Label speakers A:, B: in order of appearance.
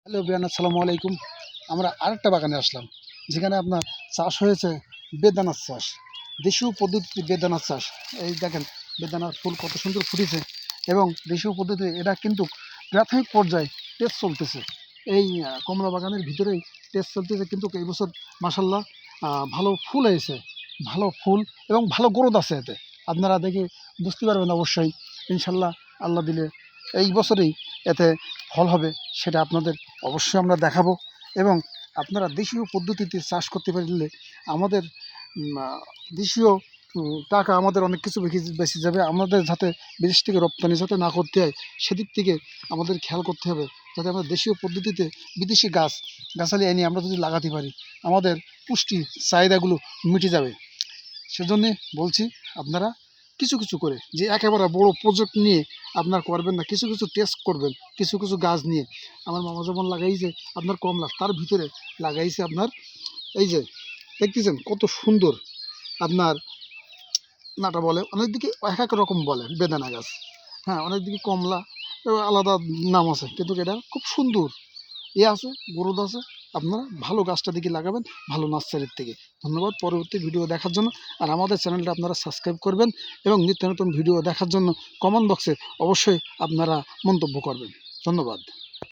A: Hello বিয়ান, আসসালামু আলাইকুম। আমরা আরেকটা বাগানে আসলাম, যেখানে আপনার চাষ হয়েছে বেদানার চাষ, দেশীয় পদ্ধতিতে বেদানার চাষ। এই দেখেন, বেদানার ফুল কত সুন্দর ফুটেছে এবং দেশীয় পদ্ধতিতে এটা কিন্তু প্রাথমিক পর্যায়ে টেস্ট চলতেছে। এই কমলা বাগানের ভিতরেই টেস্ট চলতেছে, কিন্তু এই বছর মাসাল্লাহ ভালো ফুল হয়েছে, ভালো ফুল এবং ভালো গ্রোথ আছে এতে। আপনারা দেখে বুঝতে পারবেন অবশ্যই, ইনশাল্লাহ আল্লাহ দিলে এই বছরেই এতে ফল হবে, সেটা আপনাদের অবশ্যই আমরা দেখাবো। এবং আপনারা দেশীয় পদ্ধতিতে চাষ করতে পারলে আমাদের দেশীয় টাকা আমাদের অনেক কিছু বেশি যাবে। আমাদের যাতে বিদেশ থেকে রপ্তানি যাতে না করতে হয়, সেদিক থেকে আমাদের খেয়াল করতে হবে, যাতে আমরা দেশীয় পদ্ধতিতে বিদেশি গাছালি এনে আমরা যদি লাগাতে পারি, আমাদের পুষ্টি চাহিদাগুলো মিটে যাবে। সেজন্যে বলছি, আপনারা কিছু কিছু করে, যে একেবারে বড় প্রজেক্ট নিয়ে আপনার করবেন না, কিছু কিছু টেস্ট করবেন, কিছু কিছু গাছ নিয়ে। আমার মামা যেমন লাগাইছে আপনার কমলা, তার ভিতরে লাগাইছে আপনার এই যে দেখতেছেন কত সুন্দর আপনার নাটা বলে, অনেক দিকে এক এক রকম বলে বেদানা গাছ। হ্যাঁ, অনেক দিকে কমলা আলাদা নাম আছে, কিন্তু এটা খুব সুন্দর আছে, গ্রোথ আছে। আপনারা ভালো গাছটা দিকে লাগাবেন, ভালো নার্সারির থেকে। ধন্যবাদ পরবর্তী ভিডিও দেখার জন্য। আর আমাদের চ্যানেলটা আপনারা সাবস্ক্রাইব করবেন এবং নিত্য নতুন ভিডিও দেখার জন্য কমেন্ট বক্সে অবশ্যই আপনারা মন্তব্য করবেন। ধন্যবাদ।